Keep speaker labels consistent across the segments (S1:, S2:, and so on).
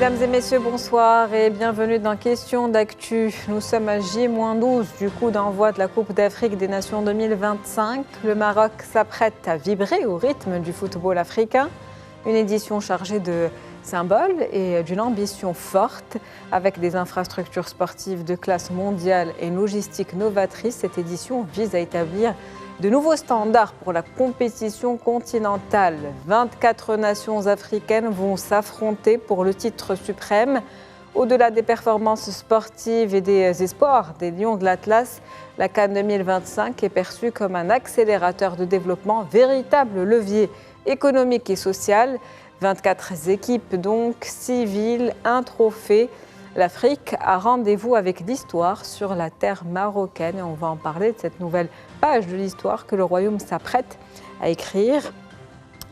S1: Mesdames et messieurs, bonsoir et bienvenue dans Question d'actu. Nous sommes à J-12 du coup d'envoi de la Coupe d'Afrique des Nations 2025. Le Maroc s'apprête à vibrer au rythme du football africain. Une édition chargée de symboles et d'une ambition forte. Avec des infrastructures sportives de classe mondiale et une logistique novatrice, cette édition vise à établir de nouveaux standards pour la compétition continentale. 24 nations africaines vont s'affronter pour le titre suprême. Au-delà des performances sportives et des espoirs des Lions de l'Atlas, la CAN 2025 est perçue comme un accélérateur de développement, véritable levier économique et social. 24 équipes donc, 6 villes, un trophée. L'Afrique a rendez-vous avec l'histoire sur la terre marocaine et on va en parler de cette nouvelle page de l'histoire que le Royaume s'apprête à écrire.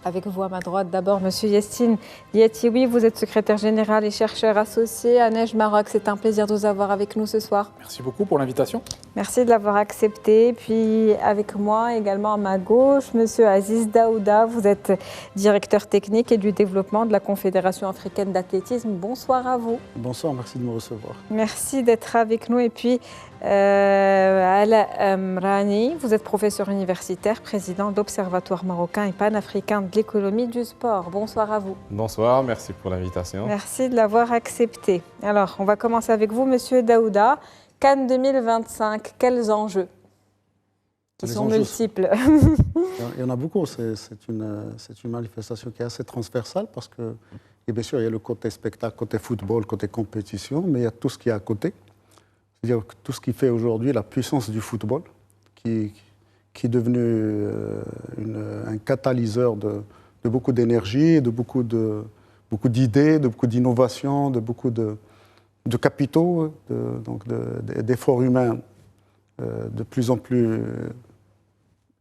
S1: Avec vous à ma droite, d'abord, Monsieur Yassine Yatioui, vous êtes secrétaire général et chercheur associé à Neige Maroc. C'est un plaisir de vous avoir avec nous ce soir.
S2: Merci beaucoup pour l'invitation.
S1: Merci de l'avoir accepté. Puis avec moi également à ma gauche, Monsieur Aziz Daouda, vous êtes directeur technique et du développement de la Confédération africaine d'athlétisme. Bonsoir à vous.
S3: Bonsoir, merci de me recevoir.
S1: Merci d'être avec nous. Et puis Ala Mrani, vous êtes professeur universitaire, président de l'Observatoire marocain et panafricain de l'économie du sport. Bonsoir à vous.
S4: Bonsoir, merci pour l'invitation.
S1: Merci de l'avoir accepté. Alors, on va commencer avec vous, Monsieur Daouda. CAN 2025, quels enjeux qui sont multiples?
S3: Il y en a beaucoup. C'est une manifestation qui est assez transversale parce que, et bien sûr, il y a le côté spectacle, côté football, côté compétition, mais il y a tout ce qui est à côté. C'est-à-dire tout ce qui fait aujourd'hui la puissance du football, qui est devenu un catalyseur de beaucoup d'énergie, de beaucoup d'idées, de beaucoup d'innovations, de beaucoup de capitaux, d'efforts humains de plus en plus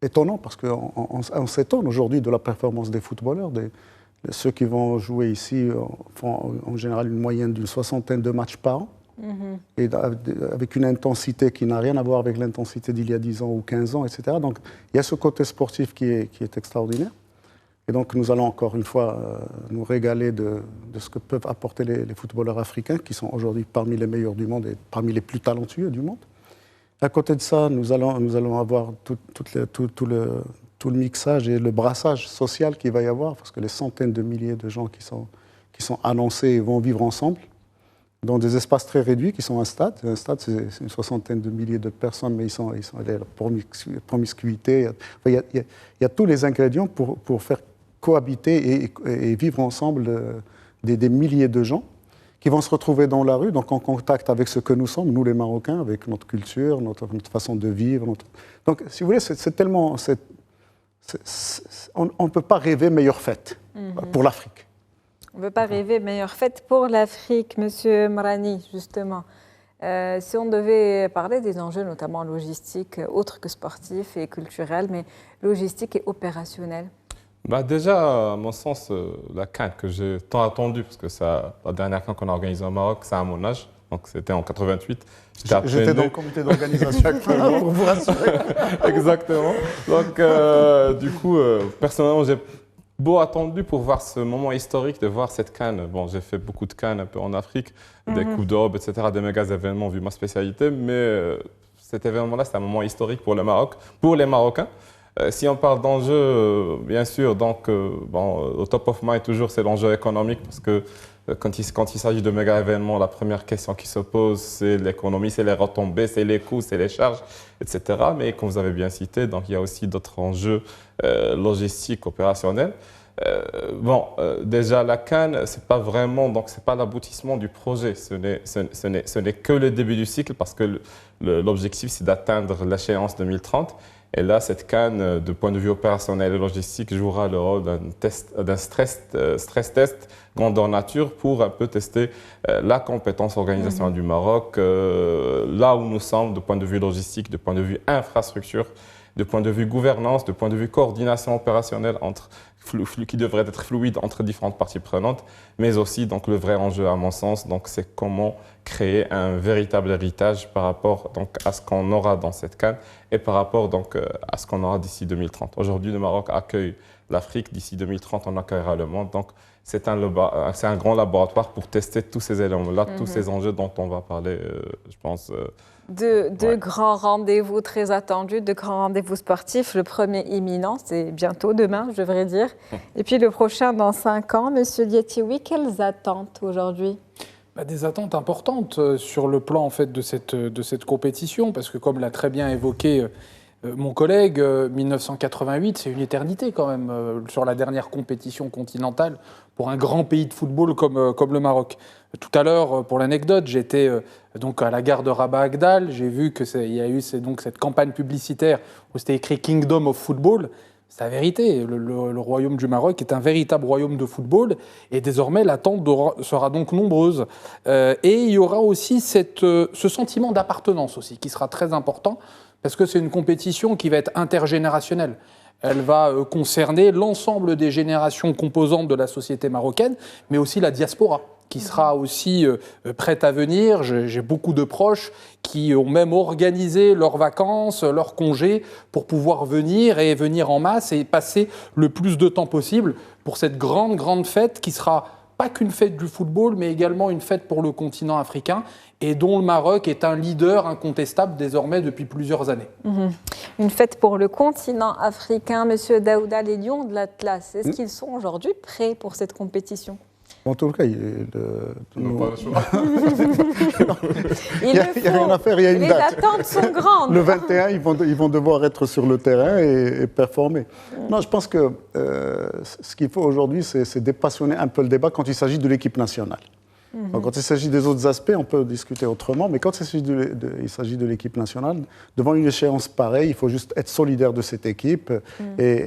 S3: étonnants, parce qu'on s'étonne aujourd'hui de la performance des footballeurs. Ceux qui vont jouer ici font en général une moyenne d'une 60aine de matchs par an. Et avec une intensité qui n'a rien à voir avec l'intensité d'il y a 10 ans ou 15 ans, etc. Donc il y a ce côté sportif qui est extraordinaire. Et donc nous allons encore une fois nous régaler de ce que peuvent apporter les footballeurs africains, qui sont aujourd'hui parmi les meilleurs du monde et parmi les plus talentueux du monde. À côté de ça, nous allons avoir tout le mixage et le brassage social qu'il va y avoir, parce que les centaines de milliers de gens qui sont annoncés et vont vivre ensemble dans des espaces très réduits qui sont un stade. Un stade, c'est une 60aine de milliers de personnes, mais il y a la promiscuité. Il y a tous les ingrédients pour faire cohabiter et vivre ensemble des milliers de gens qui vont se retrouver dans la rue, donc en contact avec ce que nous sommes, nous les Marocains, avec notre culture, notre façon de vivre. Donc, si vous voulez, c'est tellement... on ne peut pas rêver meilleure fête pour l'Afrique.
S1: On ne peut pas rêver meilleure fête pour l'Afrique, Monsieur Mrani, justement. Si on devait parler des enjeux, notamment logistiques, autres que sportifs et culturels, mais logistiques et opérationnels.
S4: Déjà, à mon sens, la CAN que j'ai tant attendue, parce que la dernière CAN qu'on a organisée au Maroc, c'est à mon âge, donc c'était en 88.
S3: J'étais dans le comité d'organisation actuellement, pour vous rassurer.
S4: Exactement. Donc, du coup, personnellement, j'ai beau attendu pour voir ce moment historique, de voir cette CAN. Bon, j'ai fait beaucoup de CAN un peu en Afrique, des Coupes d'Europe, etc., des méga événements vu ma spécialité, mais cet événement-là, c'est un moment historique pour le Maroc, pour les Marocains. Si on parle d'enjeux, bien sûr, donc, au top of mind toujours, c'est l'enjeu économique, parce que quand il s'agit de méga événements, la première question qui se pose, c'est l'économie, c'est les retombées, c'est les coûts, c'est les charges, etc. Mais comme vous avez bien cité, donc, il y a aussi d'autres enjeux logistiques, opérationnels. Déjà la CAN, c'est pas vraiment, donc c'est pas l'aboutissement du projet. Ce n'est que le début du cycle, parce que l'objectif, c'est d'atteindre l'échéance 2030. Et là, cette CAN, de point de vue opérationnel et logistique, jouera le rôle d'un stress test grandeur nature pour un peu tester la compétence organisationnelle du Maroc, là où nous sommes, de point de vue logistique, de point de vue infrastructure, de point de vue gouvernance, de point de vue coordination opérationnelle qui devrait être fluide entre différentes parties prenantes, mais aussi donc, le vrai enjeu à mon sens, c'est comment créer un véritable héritage par rapport donc, à ce qu'on aura dans cette CAN et par rapport donc, à ce qu'on aura d'ici 2030. Aujourd'hui, le Maroc accueille l'Afrique, d'ici 2030, on accueillera le monde. Donc, c'est un grand laboratoire pour tester tous ces éléments-là, tous ces enjeux dont on va parler, je pense.
S1: De grands rendez-vous très attendus, de grands rendez-vous sportifs. Le premier imminent, c'est bientôt, demain, je devrais dire. Et puis le prochain dans 5 ans. Monsieur Diétioui, quelles attentes aujourd'hui ?
S2: Des attentes importantes sur le plan en fait, de cette compétition, parce que comme l'a très bien évoqué mon collègue, 1988, c'est une éternité quand même sur la dernière compétition continentale pour un grand pays de football comme le Maroc. Tout à l'heure, pour l'anecdote, j'étais donc à la gare de Rabat-Agdal. J'ai vu qu'il y a eu cette campagne publicitaire où c'était écrit Kingdom of Football. C'est la vérité. Le royaume du Maroc est un véritable royaume de football et désormais l'attente sera donc nombreuse. Et il y aura aussi ce sentiment d'appartenance aussi qui sera très important parce que c'est une compétition qui va être intergénérationnelle. Elle va concerner l'ensemble des générations composantes de la société marocaine, mais aussi la diaspora, qui sera aussi prête à venir. J'ai beaucoup de proches qui ont même organisé leurs vacances, leurs congés, pour pouvoir venir en masse et passer le plus de temps possible pour cette grande fête qui sera pas qu'une fête du football, mais également une fête pour le continent africain et dont le Maroc est un leader incontestable désormais depuis plusieurs années.
S1: Une fête pour le continent africain. Monsieur Daouda, les Lions de l'Atlas, est-ce qu'ils sont aujourd'hui prêts pour cette compétition ?
S3: En tout cas,
S4: Il n'y a pas le choix.
S3: il y a rien à faire, il y a une date.
S1: Les attentes sont grandes.
S3: Le 21, ils vont devoir être sur le terrain et performer. Non, je pense que ce qu'il faut aujourd'hui, c'est dépassionner un peu le débat quand il s'agit de l'équipe nationale. Donc, quand il s'agit des autres aspects, on peut discuter autrement, mais quand il s'agit de l'équipe nationale, devant une échéance pareille, il faut juste être solidaire de cette équipe. Et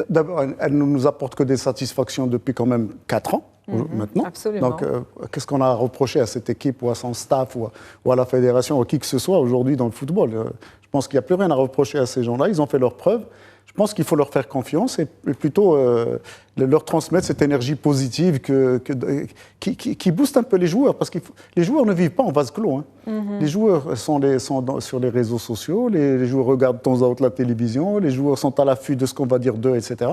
S3: d'abord, elle ne nous apporte que des satisfactions depuis quand même 4 ans. Maintenant.
S1: Absolument.
S3: Donc, qu'est-ce qu'on a à reprocher à cette équipe ou à son staff ou à la fédération ou à qui que ce soit aujourd'hui dans le football? Je pense qu'il n'y a plus rien à reprocher à ces gens-là. Ils ont fait leurs preuves. Je pense qu'il faut leur faire confiance et plutôt leur transmettre cette énergie positive qui booste un peu les joueurs. Parce que les joueurs ne vivent pas en vase clos. Les joueurs sont sur les réseaux sociaux, les joueurs regardent de temps à autre la télévision, les joueurs sont à l'affût de ce qu'on va dire d'eux, etc.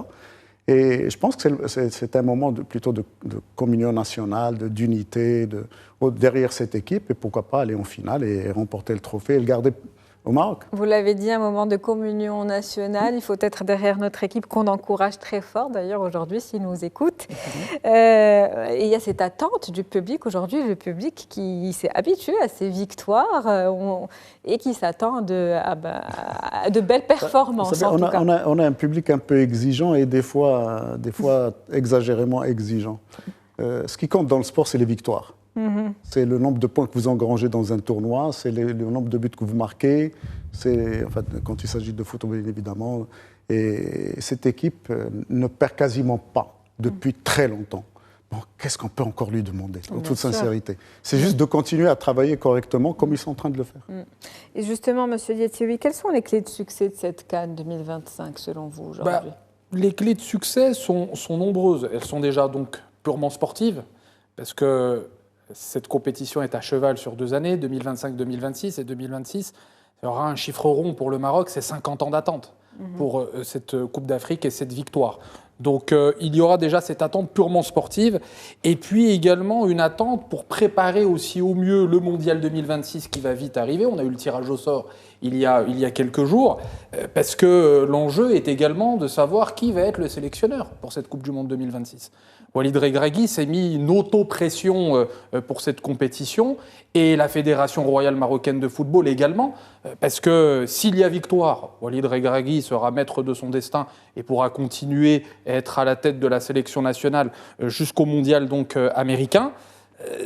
S3: Et je pense que c'est un moment plutôt de communion nationale, d'unité derrière cette équipe, et pourquoi pas aller en finale et remporter le trophée et le garder au Maroc.
S1: Vous l'avez dit, un moment de communion nationale. Il faut être derrière notre équipe qu'on encourage très fort, d'ailleurs, aujourd'hui, s'il nous écoute. Et il y a cette attente du public aujourd'hui, le public qui s'est habitué à ces victoires et qui s'attend à de belles performances.
S3: On a un public un peu exigeant et des fois exagérément exigeant. Ce qui compte dans le sport, c'est les victoires. C'est le nombre de points que vous engrangez dans un tournoi, c'est le nombre de buts que vous marquez, quand il s'agit de football évidemment. Et cette équipe ne perd quasiment pas depuis très longtemps. Bon, qu'est-ce qu'on peut encore lui demander, en toute sincérité? C'est juste de continuer à travailler correctement comme ils sont en train de le faire.
S1: Et justement, M. Diétioui, quelles sont les clés de succès de cette CAN 2025 selon vous aujourd'hui?
S2: Les clés de succès sont nombreuses. Elles sont déjà donc purement sportives, parce que cette compétition est à cheval sur 2 années, 2025-2026 et 2026. Il y aura un chiffre rond pour le Maroc, c'est 50 ans d'attente pour cette Coupe d'Afrique et cette victoire. Donc il y aura déjà cette attente purement sportive et puis également une attente pour préparer aussi au mieux le Mondial 2026 qui va vite arriver. On a eu le tirage au sort il y a quelques jours parce que l'enjeu est également de savoir qui va être le sélectionneur pour cette Coupe du Monde 2026. Walid Regragui s'est mis une auto-pression pour cette compétition et la Fédération royale marocaine de football également, parce que s'il y a victoire, Walid Regragui sera maître de son destin et pourra continuer à être à la tête de la sélection nationale jusqu'au mondial donc américain.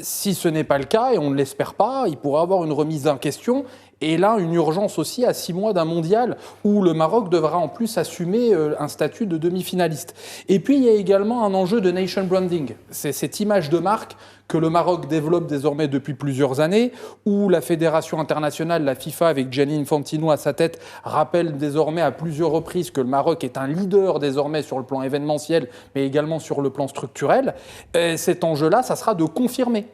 S2: Si ce n'est pas le cas, et on ne l'espère pas, il pourra avoir une remise en question. Et là, une urgence aussi à 6 mois d'un mondial où le Maroc devra en plus assumer un statut de demi-finaliste. Et puis, il y a également un enjeu de nation branding. C'est cette image de marque que le Maroc développe désormais depuis plusieurs années, où la Fédération internationale, la FIFA, avec Gianni Infantino à sa tête, rappelle désormais à plusieurs reprises que le Maroc est un leader désormais sur le plan événementiel, mais également sur le plan structurel. Et cet enjeu-là, ça sera de confirmer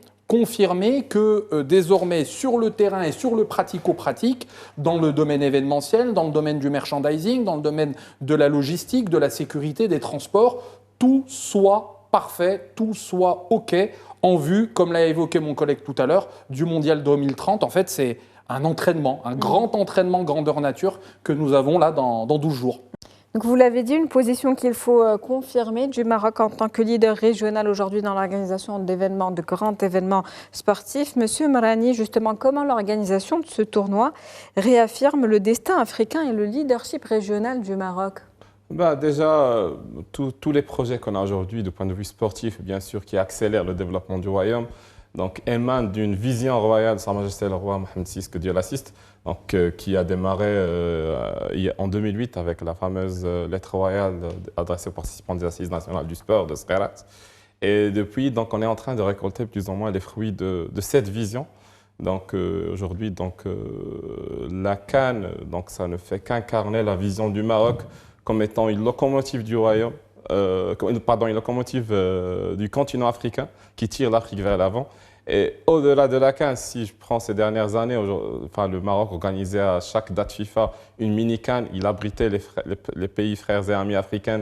S2: que désormais sur le terrain et sur le pratico-pratique, dans le domaine événementiel, dans le domaine du merchandising, dans le domaine de la logistique, de la sécurité, des transports, tout soit parfait, tout soit OK en vue, comme l'a évoqué mon collègue tout à l'heure, du Mondial 2030. En fait, c'est un entraînement, un grand entraînement grandeur nature que nous avons là dans 12 jours.
S1: Donc vous l'avez dit, une position qu'il faut confirmer du Maroc en tant que leader régional aujourd'hui dans l'organisation d'événements, de grands événements sportifs. Monsieur Mrani, justement, comment l'organisation de ce tournoi réaffirme le destin africain et le leadership régional du Maroc?
S4: Déjà, tous les projets qu'on a aujourd'hui, du point de vue sportif, bien sûr, qui accélèrent le développement du royaume, donc émanent d'une vision royale de Sa Majesté le roi Mohamed VI, que Dieu l'assiste, donc, qui a démarré en 2008 avec la fameuse lettre royale adressée aux participants des Assises nationales du sport de Skerat. Et depuis, donc, on est en train de récolter plus ou moins les fruits de cette vision. Donc aujourd'hui, la CAN, donc, ça ne fait qu'incarner la vision du Maroc comme étant une locomotive du royaume, une locomotive du continent africain qui tire l'Afrique vers l'avant. Et au-delà de la CAN, si je prends ces dernières années, le Maroc organisait à chaque date FIFA une mini-CAN. Il abritait les pays frères et amis africains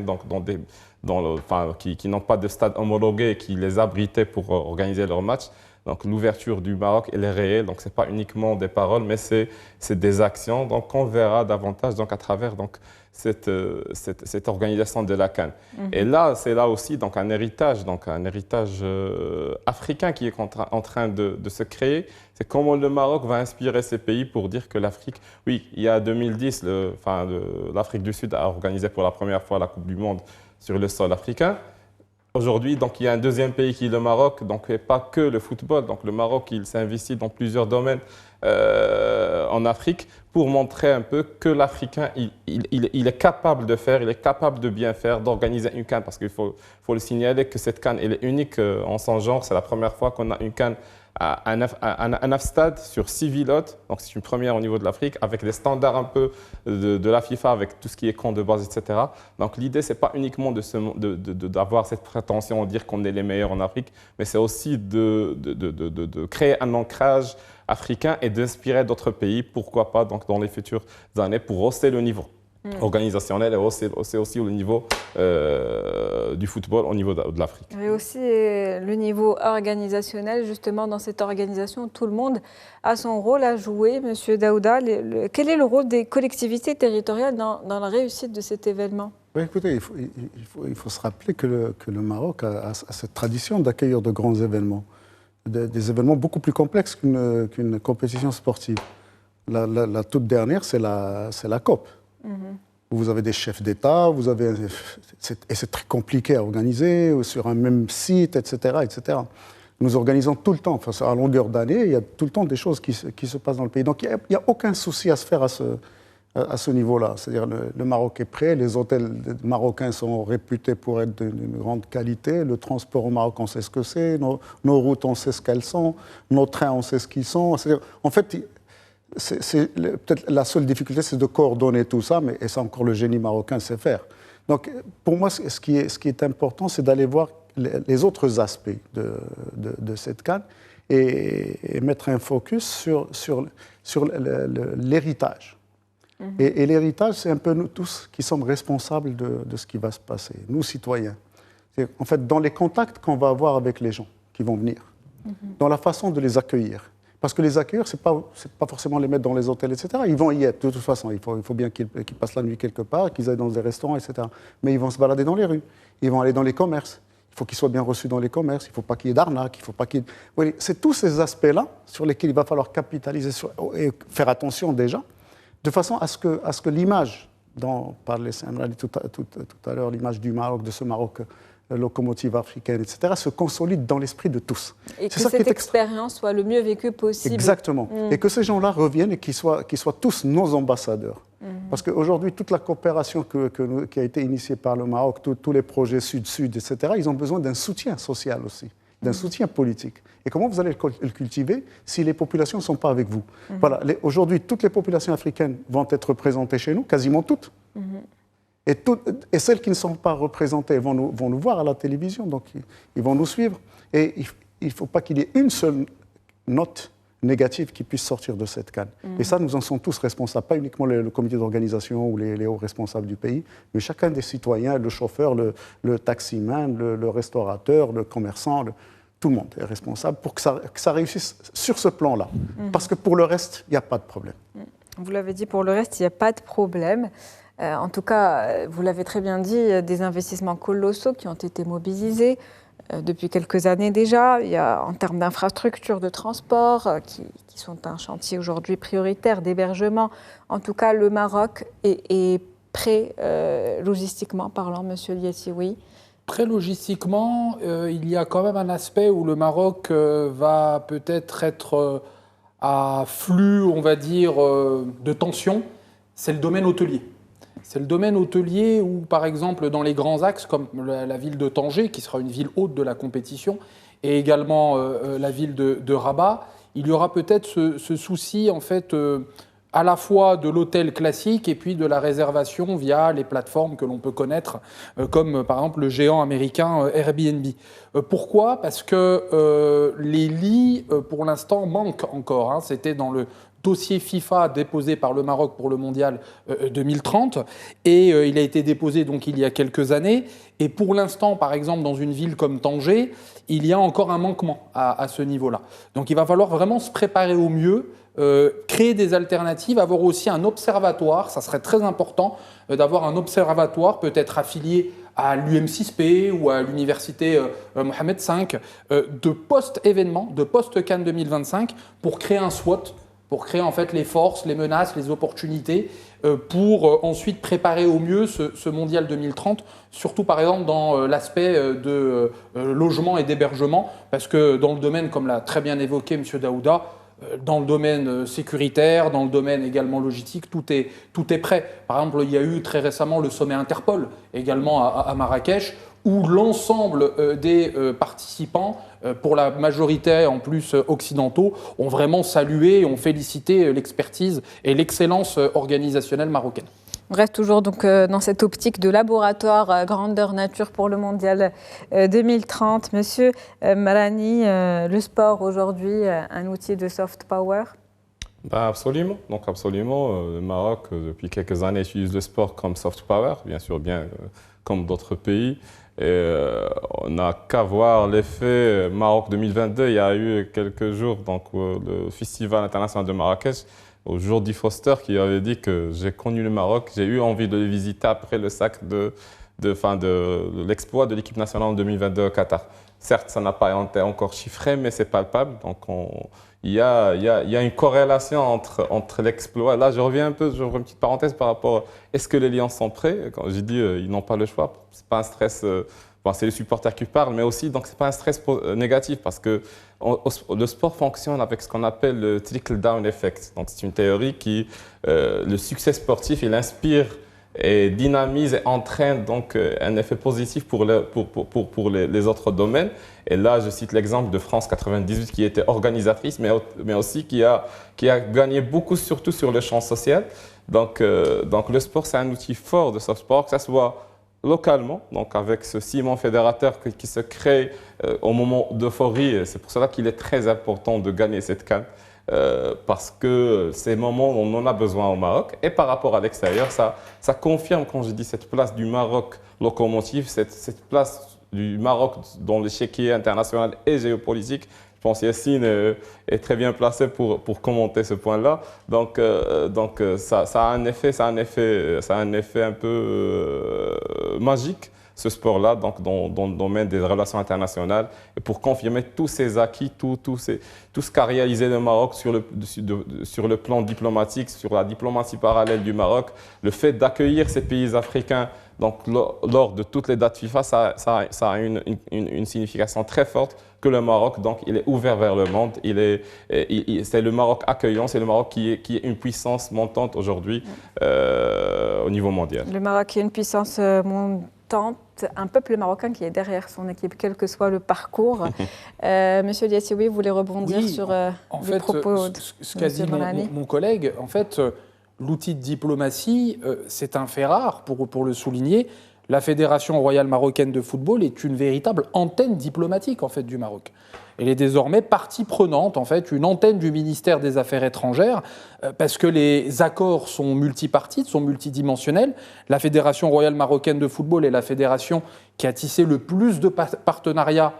S4: qui n'ont pas de stade homologué et qui les abritaient pour organiser leurs matchs. Donc l'ouverture du Maroc, elle est réelle. Donc ce n'est pas uniquement des paroles, mais c'est des actions. Donc on verra davantage à travers cette organisation de la CAN. Et là, c'est là aussi un héritage africain qui est en train de se créer. C'est comment le Maroc va inspirer ces pays pour dire que l'Afrique, oui, il y a 2010, l'Afrique du Sud a organisé pour la première fois la Coupe du Monde sur le sol africain. Aujourd'hui, il y a un deuxième pays qui est le Maroc, et pas que le football. Donc le Maroc, il s'investit dans plusieurs domaines en Afrique pour montrer un peu que l'Africain, il est capable de faire, il est capable de bien faire, d'organiser une CAN. Parce qu'il faut le signaler que cette CAN, elle est unique en son genre. C'est la première fois qu'on a une CAN à un 9 stades sur 6 villes hôtes. Donc c'est une première au niveau de l'Afrique, avec les standards un peu de la FIFA, avec tout ce qui est camp de base, etc. Donc l'idée, ce n'est pas uniquement d'avoir cette prétention de dire qu'on est les meilleurs en Afrique, mais c'est aussi de créer un ancrage africain et d'inspirer d'autres pays, pourquoi pas dans les futures années, pour hausser le niveau organisationnel et hausser aussi le niveau du football au niveau de l'Afrique.
S1: Et aussi le niveau organisationnel, justement, dans cette organisation, tout le monde a son rôle à jouer. Monsieur Daouda, quel est le rôle des collectivités territoriales dans la réussite de cet événement?
S3: Oui, écoutez, il faut se rappeler que le Maroc a cette tradition d'accueillir de grands événements, des événements beaucoup plus complexes qu'une compétition sportive. La toute dernière, c'est la COP. Vous avez des chefs d'État, et c'est très compliqué à organiser, sur un même site, etc., etc. Nous organisons tout le temps, à longueur d'année, il y a tout le temps des choses qui se passent dans le pays. Donc il n'y a aucun souci à se faire à ce niveau-là. C'est-à-dire le Maroc est prêt, les hôtels marocains sont réputés pour être d'une grande qualité, le transport au Maroc, on sait ce que c'est, nos routes, on sait ce qu'elles sont, nos trains, on sait ce qu'ils sont. En fait, peut-être la seule difficulté, c'est de coordonner tout ça, et ça encore le génie marocain sait faire. Donc pour moi, ce qui est important, c'est d'aller voir les autres aspects de cette CAN et mettre un focus sur l'héritage. Et l'héritage, c'est un peu nous tous qui sommes responsables de ce qui va se passer, nous citoyens. En fait, dans les contacts qu'on va avoir avec les gens qui vont venir, dans la façon de les accueillir. Parce que les accueillir, ce n'est pas forcément les mettre dans les hôtels, etc. Ils vont y être, de toute façon. Il faut bien qu'ils passent la nuit quelque part, qu'ils aillent dans des restaurants, etc. Mais ils vont se balader dans les rues, ils vont aller dans les commerces. Il faut qu'ils soient bien reçus dans les commerces, il ne faut pas qu'il y ait d'arnaque, il ne faut pas qu'il y ait... Oui, c'est tous ces aspects-là sur lesquels il va falloir capitaliser et faire attention déjà, de façon à ce que l'image dont parlait Samrani tout à l'heure, l'image du Maroc, de ce Maroc locomotive africaine, etc., se consolide dans l'esprit de tous.
S1: Et que cette expérience soit le mieux vécue possible.
S3: Exactement. Et que ces gens-là reviennent et qu'ils soient tous nos ambassadeurs. Parce qu'aujourd'hui, toute la coopération qui a été initiée par le Maroc, tous les projets sud-sud, etc., ils ont besoin d'un soutien social aussi, d'un soutien politique. Et comment vous allez le cultiver si les populations ne sont pas avec vous? Voilà. Aujourd'hui, toutes les populations africaines vont être représentées chez nous, quasiment toutes. Et celles qui ne sont pas représentées vont nous voir à la télévision, donc ils vont nous suivre. Et il ne faut pas qu'il y ait une seule note, négatives qui puissent sortir de cette CAN. Et ça, nous en sommes tous responsables, pas uniquement le comité d'organisation ou les hauts responsables du pays, mais chacun des citoyens, le chauffeur, le taximan, le restaurateur, le commerçant, tout le monde est responsable pour que ça réussisse sur ce plan-là. Parce que pour le reste, il n'y a pas de problème.
S1: Vous l'avez dit, pour le reste, il n'y a pas de problème. En tout cas, vous l'avez très bien dit, il y a des investissements colossaux qui ont été mobilisés depuis quelques années déjà. Il y a en termes d'infrastructures de transport qui sont un chantier aujourd'hui prioritaire d'hébergement. En tout cas, le Maroc est prêt logistiquement parlant, Monsieur Liassioui.
S2: Très logistiquement, il y a quand même un aspect où le Maroc va peut-être être à flux, on va dire, de tension, c'est le domaine hôtelier. C'est le domaine hôtelier où, par exemple, dans les grands axes, comme la ville de Tanger, qui sera une ville haute de la compétition, et également la ville de Rabat, il y aura peut-être ce souci, en fait, à la fois de l'hôtel classique et puis de la réservation via les plateformes que l'on peut connaître, comme par exemple le géant américain Airbnb. Pourquoi ? Parce que les lits, pour l'instant, manquent encore. C'était dans le dossier FIFA déposé par le Maroc pour le Mondial 2030 et il a été déposé donc il y a quelques années. Et pour l'instant, par exemple, dans une ville comme Tanger, il y a encore un manquement à ce niveau-là. Donc il va falloir vraiment se préparer au mieux. Créer des alternatives, avoir aussi un observatoire, ça serait très important d'avoir un observatoire peut-être affilié à l'UM6P ou à l'université Mohamed V de post-événement, de post-Cannes 2025 pour créer un SWOT, pour créer en fait les forces, les menaces, les opportunités pour ensuite préparer au mieux ce Mondial 2030, surtout par exemple dans l'aspect de logement et d'hébergement, parce que dans le domaine, comme l'a très bien évoqué M. Daouda, dans le domaine sécuritaire, dans le domaine également logistique, tout est prêt. Par exemple, il y a eu très récemment le sommet Interpol, également à Marrakech, où l'ensemble des participants, pour la majorité en plus occidentaux, ont vraiment salué et ont félicité l'expertise et l'excellence organisationnelle marocaine.
S1: On reste toujours donc dans cette optique de laboratoire grandeur nature pour le Mondial 2030. Monsieur Marani, le sport aujourd'hui, un outil de soft power ?
S4: Absolument. Donc absolument, le Maroc, depuis quelques années, utilise le sport comme soft power, bien sûr, bien comme d'autres pays. Et on n'a qu'à voir l'effet Maroc 2022. Il y a eu quelques jours donc, le Festival international de Marrakech, au Jordi Foster qui avait dit que j'ai connu le Maroc, j'ai eu envie de le visiter après le sac de l'exploit de l'équipe nationale en 2022 au Qatar. Certes, ça n'a pas été encore chiffré, mais c'est palpable. Donc, il y a une corrélation entre l'exploit. Là, je reviens un peu, j'ouvre une petite parenthèse par rapport est-ce que les Lions sont prêts ? Quand j'ai dit ils n'ont pas le choix, c'est pas un stress. C'est les supporters qui parlent, mais aussi donc c'est pas un stress négatif parce que le sport fonctionne avec ce qu'on appelle le trickle down effect. Donc c'est une théorie qui le succès sportif il inspire et dynamise et entraîne donc un effet positif pour les autres domaines. Et là, je cite l'exemple de France 98 qui était organisatrice, mais aussi qui a gagné beaucoup, surtout sur le champ social. Donc le sport, c'est un outil fort de soft sport, que ça soit localement, donc avec ce ciment fédérateur qui se crée au moment d'euphorie. C'est pour cela qu'il est très important de gagner cette CAN. Parce que c'est le moment où on en a besoin au Maroc. Et par rapport à l'extérieur, ça confirme, quand je dis cette place du Maroc locomotive, cette place du Maroc dans l'échiquier international et géopolitique. Je pense que Yassine est très bien placé pour commenter ce point-là. Donc ça a un effet un peu magique, ce sport-là, donc dans le domaine des relations internationales, et pour confirmer tous ces acquis, tout ce qu'a réalisé le Maroc sur le plan diplomatique, sur la diplomatie parallèle du Maroc, le fait d'accueillir ces pays africains. Donc, lors de toutes les dates FIFA, ça a une signification très forte que le Maroc, donc, il est ouvert vers le monde. C'est le Maroc accueillant, c'est le Maroc qui est une puissance montante aujourd'hui au niveau mondial.
S1: Le Maroc est une puissance montante, un peuple marocain qui est derrière son équipe, quel que soit le parcours. Monsieur Liassioui, vous voulez rebondir sur les propos de
S2: ce qu'a dit mon collègue. En fait, l'outil de diplomatie, c'est un fait rare, pour le souligner. La Fédération royale marocaine de football est une véritable antenne diplomatique en fait, du Maroc. Elle est désormais partie prenante, en fait, une antenne du ministère des Affaires étrangères, parce que les accords sont multipartites, sont multidimensionnels. La Fédération royale marocaine de football est la fédération qui a tissé le plus de partenariats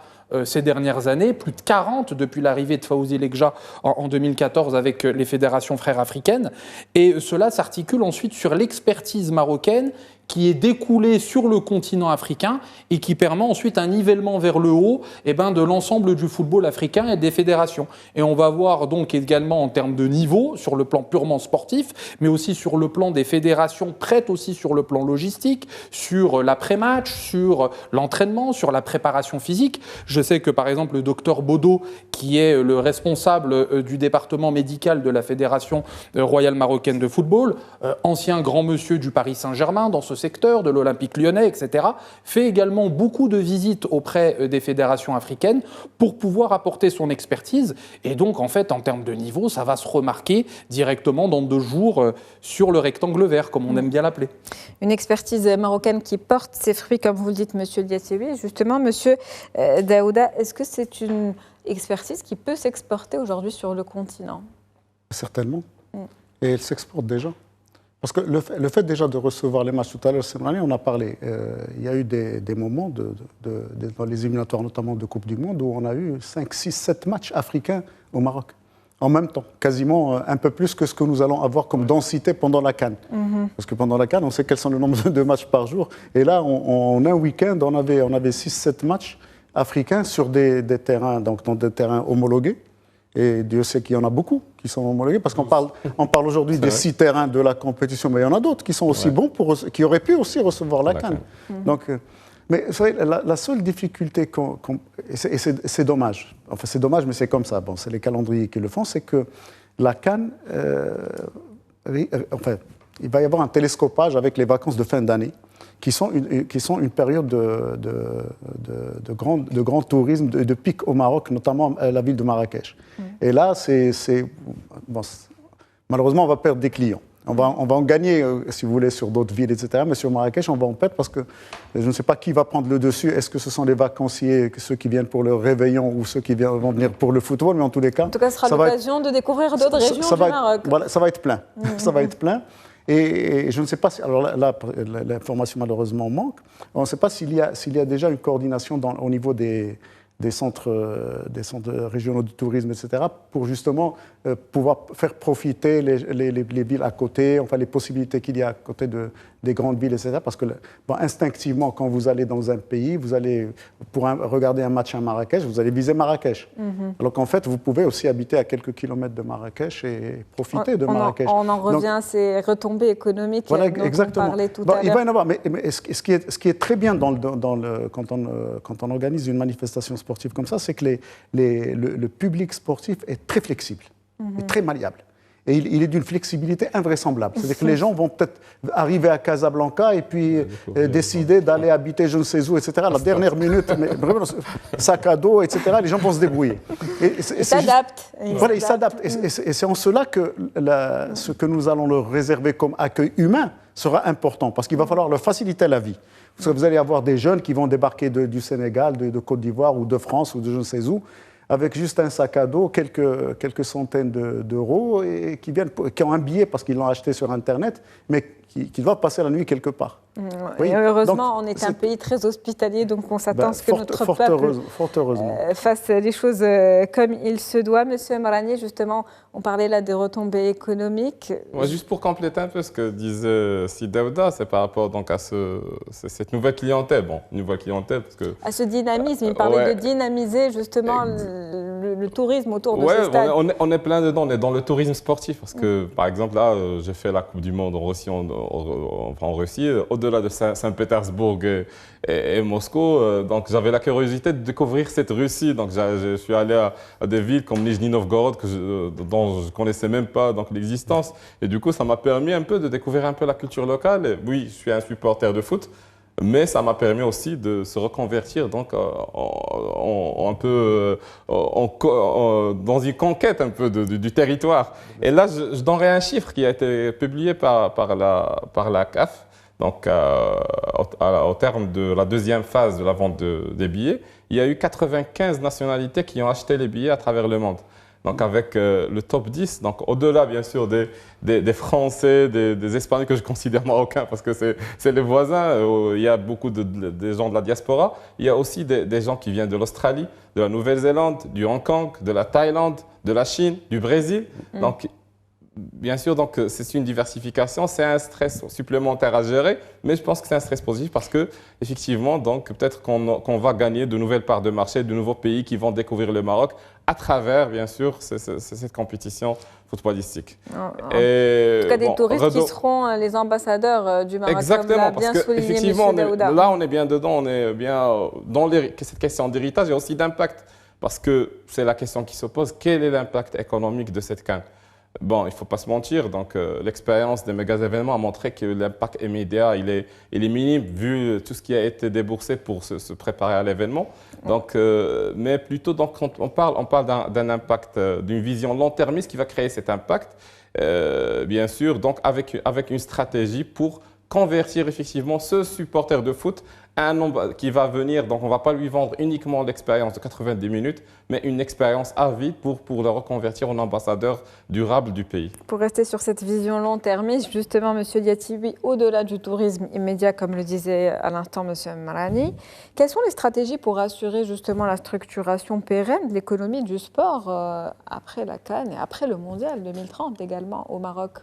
S2: ces dernières années, plus de 40 depuis l'arrivée de Fawzi Lekja en 2014 avec les fédérations frères africaines. Et cela s'articule ensuite sur l'expertise marocaine qui est découlée sur le continent africain et qui permet ensuite un nivellement vers le haut de l'ensemble du football africain et des fédérations. Et on va voir donc également en termes de niveau, sur le plan purement sportif, mais aussi sur le plan des fédérations prêtes aussi sur le plan logistique, sur l'après-match, sur l'entraînement, sur la préparation physique. Je sais que par exemple le docteur Bodo, qui est le responsable du département médical de la Fédération royale marocaine de football, ancien grand monsieur du Paris Saint-Germain dans ce secteur, de l'Olympique lyonnais, etc., fait également beaucoup de visites auprès des fédérations africaines pour pouvoir apporter son expertise. Et donc, en fait, en termes de niveau, ça va se remarquer directement dans 2 jours sur le rectangle vert, comme on aime bien l'appeler.
S1: Une expertise marocaine qui porte ses fruits, comme vous le dites, Monsieur Diasséwi. Justement, Monsieur Daouda, est-ce que c'est une expertise qui peut s'exporter aujourd'hui sur le continent? Certainement.
S3: Et elle s'exporte déjà. Parce que le fait déjà de recevoir les matchs tout à l'heure, cette année, on a parlé. Il y a eu des moments dans les éliminatoires, notamment de Coupe du Monde, où on a eu 5, 6, 7 matchs africains au Maroc. En même temps, quasiment un peu plus que ce que nous allons avoir comme densité pendant la CAN. Parce que pendant la CAN, on sait quels sont le nombre de matchs par jour. Et là, en un week-end, on avait 6, 7 matchs africains sur des terrains, donc dans des terrains homologués. Et Dieu sait qu'il y en a beaucoup qui sont homologués, parce qu'on parle aujourd'hui des 6 terrains de la compétition, mais il y en a d'autres qui sont aussi bons, qui auraient pu aussi recevoir la CAN. Donc, mais vous savez, la seule difficulté, et c'est dommage, enfin c'est dommage, mais c'est comme ça, bon, c'est les calendriers qui le font, c'est que la CAN, enfin, il va y avoir un télescopage avec les vacances de fin d'année, qui sont une période de grand tourisme, de pic au Maroc, notamment à la ville de Marrakech. Et là, bon, malheureusement, on va perdre des clients. On va en gagner, si vous voulez, sur d'autres villes, etc. Mais sur Marrakech, on va en perdre parce que je ne sais pas qui va prendre le dessus. Est-ce que ce sont les vacanciers, ceux qui viennent pour le réveillon ou ceux qui vont venir pour le football? Mais en tous les cas,
S1: ce sera l'occasion de découvrir d'autres régions du Maroc.
S3: Voilà, ça va être plein. Ça va être plein. Et je ne sais pas si... Alors là, l'information malheureusement manque. On ne sait pas s'il y a déjà une coordination au niveau des centres régionaux du tourisme, etc., pour justement pouvoir faire profiter les villes à côté, enfin les possibilités qu'il y a à côté des grandes villes, etc. Parce que instinctivement, quand vous allez dans un pays, pour regarder un match à Marrakech, vous allez viser Marrakech. Alors qu'en fait, vous pouvez aussi habiter à quelques kilomètres de Marrakech et profiter de Marrakech.
S1: On en revient à ces retombées économiques dont on parlait tout à l'heure.
S3: Il va y en avoir, mais ce qui est très bien quand on organise une manifestation sportive comme ça, c'est que le public sportif est très flexible, est très malléable. Et il est d'une flexibilité invraisemblable. C'est-à-dire que les gens vont peut-être arriver à Casablanca et puis décider d'aller habiter je ne sais où, etc. À la dernière minute, mais vraiment, sac à dos, etc. Les gens vont se débrouiller.
S1: Ils s'adaptent.
S3: Voilà, ils s'adaptent. Et c'est en cela que ce que nous allons leur réserver comme accueil humain sera important, parce qu'il va falloir leur faciliter la vie. Parce que vous allez avoir des jeunes qui vont débarquer du Sénégal, de Côte d'Ivoire ou de France ou de je ne sais où, avec juste un sac à dos, quelques centaines d'euros, et qui ont un billet parce qu'ils l'ont acheté sur Internet, mais qui doivent passer la nuit quelque part.
S1: Oui. Et heureusement, on est un pays très hospitalier, donc on s'attend à ce que notre peuple fasse les choses comme il se doit. Monsieur Amrani, justement, on parlait là des retombées économiques.
S4: Ouais, juste pour compléter un peu ce que disait Daouda, c'est par rapport donc à cette nouvelle clientèle. Bon, nouvelle clientèle parce que...
S1: À ce dynamisme, il parlait de dynamiser justement le tourisme autour de ce stade.
S4: On est plein dedans, on est dans le tourisme sportif parce que, par exemple, là, j'ai fait la Coupe du Monde en Russie, au-delà de Saint-Pétersbourg et Moscou. Donc j'avais la curiosité de découvrir cette Russie. Donc je suis allé à des villes comme Nijni Novgorod dont je ne connaissais même pas l'existence. Et du coup, ça m'a permis un peu de découvrir un peu la culture locale. Et oui, je suis un supporter de foot, mais ça m'a permis aussi de se reconvertir donc un peu dans une conquête un peu du territoire. Et là, je donnerai un chiffre qui a été publié par la CAF. Donc, au terme de la deuxième phase de la vente des billets, il y a eu 95 nationalités qui ont acheté les billets à travers le monde. Donc, avec le top 10, donc au-delà, bien sûr, des Français, des Espagnols que je considère marocains parce que c'est les voisins, il y a beaucoup de gens de la diaspora. Il y a aussi des gens qui viennent de l'Australie, de la Nouvelle-Zélande, du Hong Kong, de la Thaïlande, de la Chine, du Brésil. Donc, bien sûr, donc c'est une diversification, c'est un stress supplémentaire à gérer, mais je pense que c'est un stress positif parce que effectivement, donc peut-être qu'on va gagner de nouvelles parts de marché, de nouveaux pays qui vont découvrir le Maroc à travers, bien sûr, cette compétition footballistique.
S1: En tout cas, des touristes qui seront les ambassadeurs du Maroc.
S4: Exactement,
S1: comme l'a bien
S4: parce qu'effectivement, là, on est bien dedans, on est bien dans cette question d'héritage et aussi d'impact, parce que c'est la question qui se pose, quel est l'impact économique de cette CAN ? Bon, il ne faut pas se mentir, donc l'expérience des méga événements a montré que l'impact immédiat, il est minime vu tout ce qui a été déboursé pour se préparer à l'événement. Donc, mais plutôt, donc, quand on parle d'un impact, d'une vision long-termiste qui va créer cet impact, bien sûr, donc avec une stratégie pour convertir effectivement ce supporter de foot à un nombre qui va venir. Donc, on ne va pas lui vendre uniquement l'expérience de 90 minutes, mais une expérience à vie pour le reconvertir en ambassadeur durable du pays.
S1: Pour rester sur cette vision long-termiste, justement, M. Diatibi, au-delà du tourisme immédiat, comme le disait à l'instant M. Marani, quelles sont les stratégies pour assurer justement la structuration pérenne de l'économie du sport après la CAN et après le Mondial 2030 également au Maroc?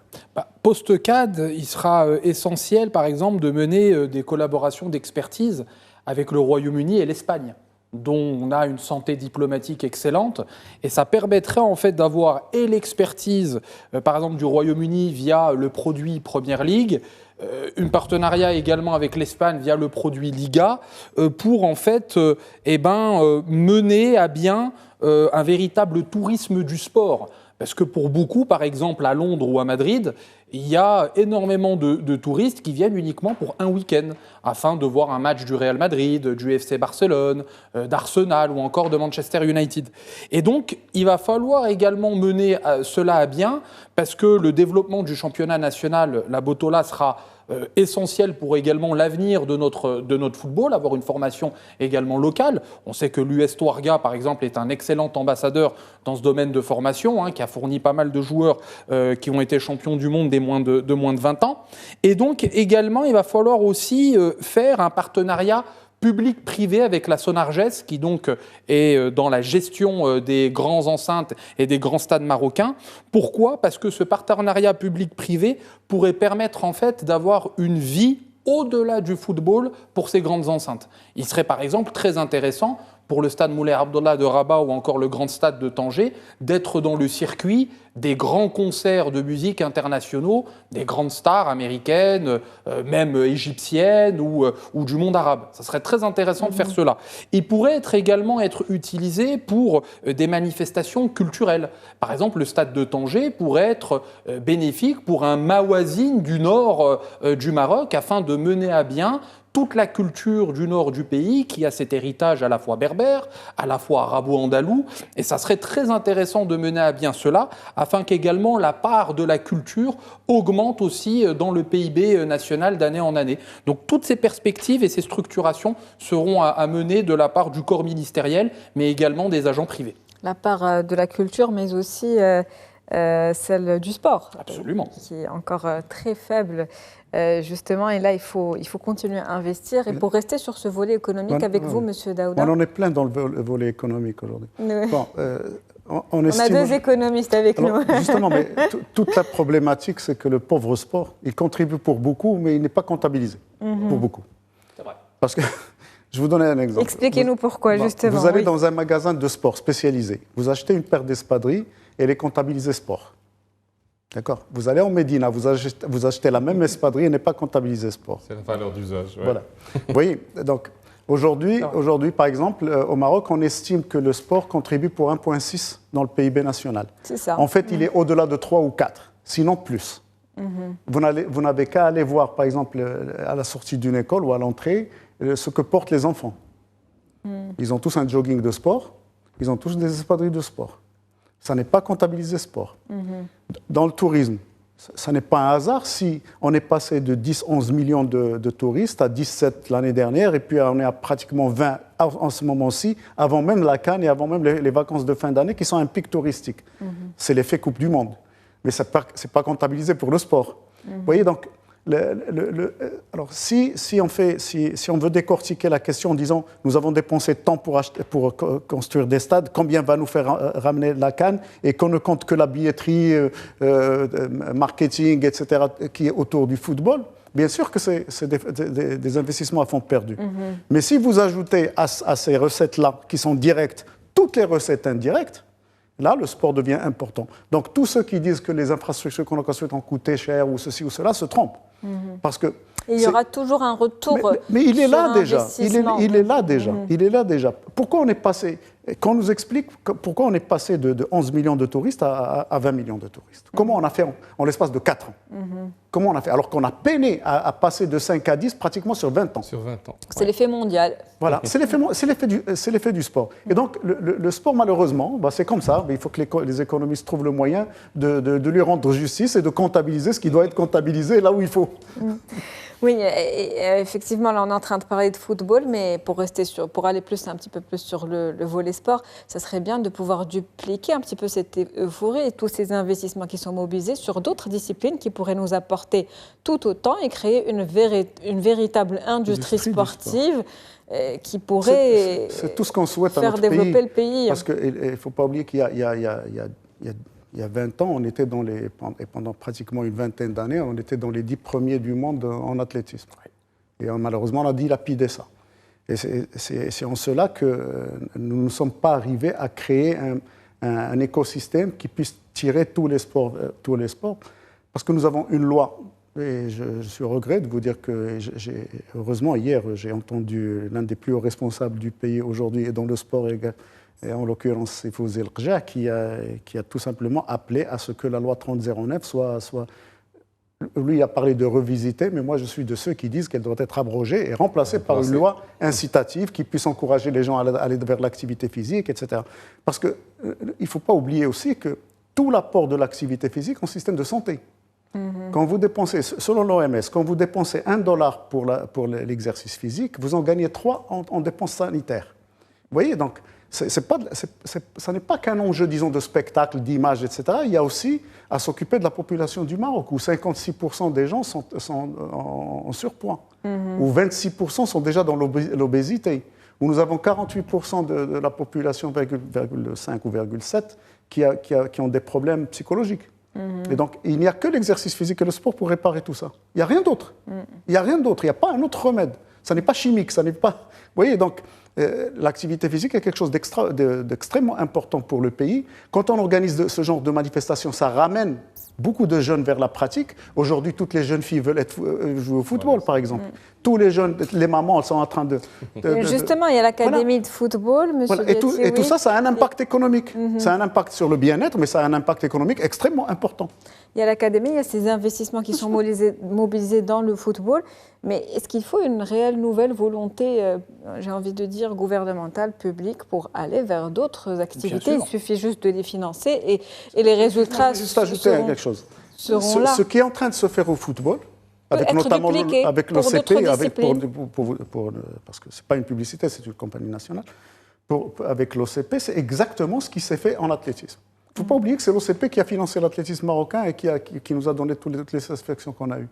S2: Post-CAD, il sera essentiel, par exemple, de mener des collaborations d'expertise avec le Royaume-Uni et l'Espagne, dont on a une santé diplomatique excellente. Et ça permettrait en fait d'avoir et l'expertise, par exemple, du Royaume-Uni via le produit Premier League, un partenariat également avec l'Espagne via le produit Liga, pour en fait mener à bien un véritable tourisme du sport. Parce que pour beaucoup, par exemple à Londres ou à Madrid, il y a énormément de touristes qui viennent uniquement pour un week-end, afin de voir un match du Real Madrid, du FC Barcelone, d'Arsenal ou encore de Manchester United. Et donc, il va falloir également mener cela à bien, parce que le développement du championnat national, la Botola, sera essentiel pour également l'avenir de notre football, avoir une formation également locale. On sait que l'US Touarga, par exemple, est un excellent ambassadeur dans ce domaine de formation, qui a fourni pas mal de joueurs qui ont été champions du monde des moins de 20 ans. Et donc, également, il va falloir aussi faire un partenariat public-privé avec la Sonarges, qui donc est dans la gestion des grands enceintes et des grands stades marocains. Pourquoi ? Parce que ce partenariat public-privé pourrait permettre en fait d'avoir une vie au-delà du football pour ces grandes enceintes. Il serait par exemple très intéressant pour le stade Moulay Abdallah de Rabat ou encore le grand stade de Tanger, d'être dans le circuit des grands concerts de musique internationaux, des grandes stars américaines, même égyptiennes ou du monde arabe. Ça serait très intéressant de faire cela. Il pourrait également être utilisé pour des manifestations culturelles. Par exemple, le stade de Tanger pourrait être bénéfique pour un Mawazine du nord du Maroc afin de mener à bien toute la culture du nord du pays qui a cet héritage à la fois berbère, à la fois arabo-andalou. Et ça serait très intéressant de mener à bien cela afin qu'également la part de la culture augmente aussi dans le PIB national d'année en année. Donc toutes ces perspectives et ces structurations seront à mener de la part du corps ministériel, mais également des agents privés.
S1: La part de la culture, mais aussi celle du sport.
S2: Absolument.
S1: Qui est encore très faible. Justement, et là, il faut continuer à investir. Et pour rester sur ce volet économique avec vous, M. Daouda.
S3: On en est plein dans le volet économique aujourd'hui.
S1: Bon, on a deux économistes avec nous.
S3: Justement, mais toute la problématique, c'est que le pauvre sport, il contribue pour beaucoup, mais il n'est pas comptabilisé pour beaucoup.
S2: C'est vrai.
S3: Parce que, je vous donne un exemple.
S1: Expliquez-nous pourquoi, justement.
S3: Vous allez dans un magasin de sport spécialisé, vous achetez une paire d'espadrilles et elle est comptabilisée sport. D'accord. Vous allez en Médina, vous achetez la même espadrille et n'est pas comptabilisée sport.
S4: C'est la valeur d'usage. Ouais.
S3: Voilà. Vous voyez, donc aujourd'hui, par exemple, au Maroc, on estime que le sport contribue pour 1,6 dans le PIB national.
S1: C'est ça.
S3: En fait, il est au-delà de 3 ou 4, sinon plus. Vous n'avez qu'à aller voir, par exemple, à la sortie d'une école ou à l'entrée, ce que portent les enfants. Ils ont tous un jogging de sport, ils ont tous des espadrilles de sport. Ça n'est pas comptabilisé sport. Dans le tourisme, ça n'est pas un hasard si on est passé de 10-11 millions de touristes à 17 l'année dernière, et puis on est à pratiquement 20 en ce moment-ci, avant même la CAN et avant même les vacances de fin d'année, qui sont un pic touristique. C'est l'effet Coupe du Monde. Mais ce n'est pas comptabilisé pour le sport. Vous voyez, donc, alors si on veut décortiquer la question en disant nous avons dépensé tant pour construire des stades, combien va nous faire ramener la CAN, et qu'on ne compte que la billetterie, marketing, etc., qui est autour du football, bien sûr que c'est des investissements à fond perdu. Mais si vous ajoutez à ces recettes-là, qui sont directes, toutes les recettes indirectes, là, le sport devient important. Donc, tous ceux qui disent que les infrastructures qu'on a construites ont coûté cher ou ceci ou cela se trompent. Parce que
S1: il y aura toujours un retour.
S3: Mais il est là déjà. Il est là déjà. Il est là déjà. Pourquoi on est passé, qu'on nous explique pourquoi on est passé de 11 millions de touristes à 20 millions de touristes. Comment on a fait en l'espace de 4 ans? Comment on a fait? Alors qu'on a peiné à passer de 5 à 10 pratiquement sur 20 ans.
S4: Sur 20 ans.
S1: C'est l'effet mondial.
S3: Voilà, c'est l'effet du sport. Et donc, le sport, malheureusement, c'est comme ça. Il faut que les économistes trouvent le moyen de lui rendre justice et de comptabiliser ce qui doit être comptabilisé là où il faut.
S1: Oui, effectivement, là, on est en train de parler de football, mais pour aller un petit peu plus sur le volet sport, ça serait bien de pouvoir dupliquer un petit peu cette euphorie et tous ces investissements qui sont mobilisés sur d'autres disciplines qui pourraient nous apporter tout autant et créer une véritable industrie sportive qui pourrait
S3: c'est tout ce qu'on souhaite
S1: faire développer le pays.
S3: Parce qu'il ne faut pas oublier qu'il y a 20 ans, on était et pendant pratiquement une vingtaine d'années, on était dans les 10 premiers du monde en athlétisme. Et malheureusement, on a dilapidé ça. Et c'est en cela que nous ne sommes pas arrivés à créer un écosystème qui puisse tirer tous les sports. Parce que nous avons une loi. Et je suis au regret de vous dire que, heureusement, hier, j'ai entendu l'un des plus hauts responsables du pays aujourd'hui et dans le sport également, et en l'occurrence, c'est Fouzi El-Rja qui a tout simplement appelé à ce que la loi 3009 soit... Lui, il a parlé de revisiter, mais moi, je suis de ceux qui disent qu'elle doit être abrogée et remplacée par une loi incitative qui puisse encourager les gens à aller vers l'activité physique, etc. Parce qu'il ne faut pas oublier aussi que tout l'apport de l'activité physique est un système de santé. Quand vous dépensez, selon l'OMS, quand vous dépensez $1 pour l'exercice physique, vous en gagnez 3 en dépenses sanitaires. Vous voyez, donc... ça n'est pas qu'un enjeu, disons, de spectacle, d'image, etc. Il y a aussi à s'occuper de la population du Maroc, où 56% des gens sont en surpoids, où 26% sont déjà dans l'obésité, où nous avons 48% de la population, 0,5 ou 0,7, qui ont des problèmes psychologiques. Et donc, il n'y a que l'exercice physique et le sport pour réparer tout ça. Il n'y a rien d'autre. Il n'y a rien d'autre. Il n'y a pas un autre remède. Ça n'est pas chimique, ça n'est pas... Vous voyez, donc... l'activité physique est quelque chose d'extrêmement important pour le pays. Quand on organise ce genre de manifestation, ça ramène beaucoup de jeunes vers la pratique. Aujourd'hui, toutes les jeunes filles veulent jouer au football, par exemple. Tous les jeunes, les mamans, elles sont en train de...
S1: Justement, il y a l'académie de football, monsieur
S3: Voilà. Et tout ça, ça a un impact économique. Ça a un impact sur le bien-être, mais ça a un impact économique extrêmement important.
S1: Il y a l'académie, il y a ces investissements qui sont mobilisés dans le football. Mais est-ce qu'il faut une réelle nouvelle volonté, j'ai envie de dire, gouvernementale, publique, pour aller vers d'autres activités? Il suffit juste de les financer et les résultats seront là.
S3: Ce qui est en train de se faire au football, avec notamment avec l'OCP, parce que ce n'est pas une publicité, c'est une compagnie nationale, avec l'OCP, c'est exactement ce qui s'est fait en athlétisme. Il ne faut pas oublier que c'est l'OCP qui a financé l'athlétisme marocain et qui nous a donné toutes les satisfactions qu'on a eues.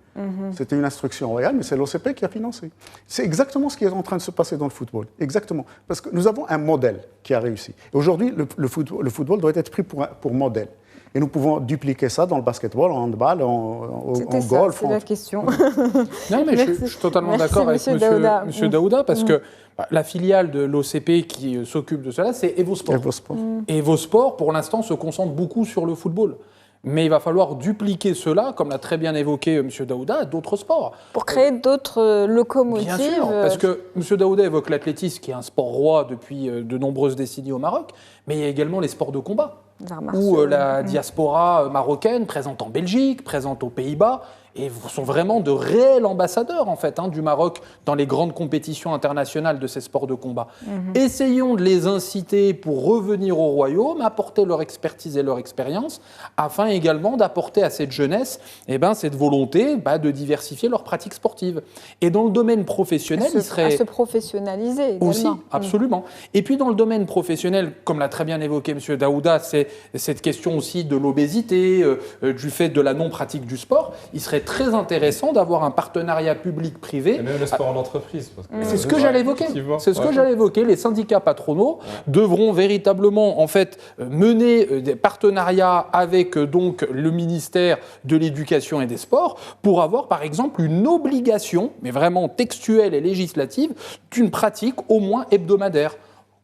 S3: C'était une instruction royale, mais c'est l'OCP qui a financé. C'est exactement ce qui est en train de se passer dans le football. Exactement. Parce que nous avons un modèle qui a réussi. Aujourd'hui, le football doit être pris pour modèle. Et nous pouvons dupliquer ça dans le basketball, en handball, en golf.
S1: C'est la question.
S2: Non, mais je suis totalement d'accord avec monsieur Daouda, parce que la filiale de l'OCP qui s'occupe de cela, c'est Evosport. Evosport, pour l'instant, se concentre beaucoup sur le football. Mais il va falloir dupliquer cela, comme l'a très bien évoqué M. Daouda, à d'autres sports.
S1: Pour créer d'autres locomotives.
S2: Bien sûr, parce que M. Daouda évoque l'athlétisme, qui est un sport roi depuis de nombreuses décennies au Maroc, mais il y a également les sports de combat, où la diaspora marocaine, présente en Belgique, présente aux Pays-Bas, et sont vraiment de réels ambassadeurs en fait du Maroc dans les grandes compétitions internationales de ces sports de combat. Essayons de les inciter pour revenir au royaume, apporter leur expertise et leur expérience, afin également d'apporter à cette jeunesse cette volonté de diversifier leurs pratiques sportives. Et dans le domaine professionnel, il serait...
S1: À se professionnaliser également.
S2: Aussi, absolument. Et puis dans le domaine professionnel, comme l'a très bien évoqué M. Daouda, c'est cette question aussi de l'obésité, du fait de la non-pratique du sport. Il serait très intéressant d'avoir un partenariat public-privé.
S4: Et même le sport en entreprise.
S2: C'est ce que j'allais évoquer. C'est ce que j'allais évoquer. Les syndicats patronaux devront véritablement en fait mener des partenariats avec donc le ministère de l'Éducation et des Sports pour avoir par exemple une obligation, mais vraiment textuelle et législative, d'une pratique au moins hebdomadaire.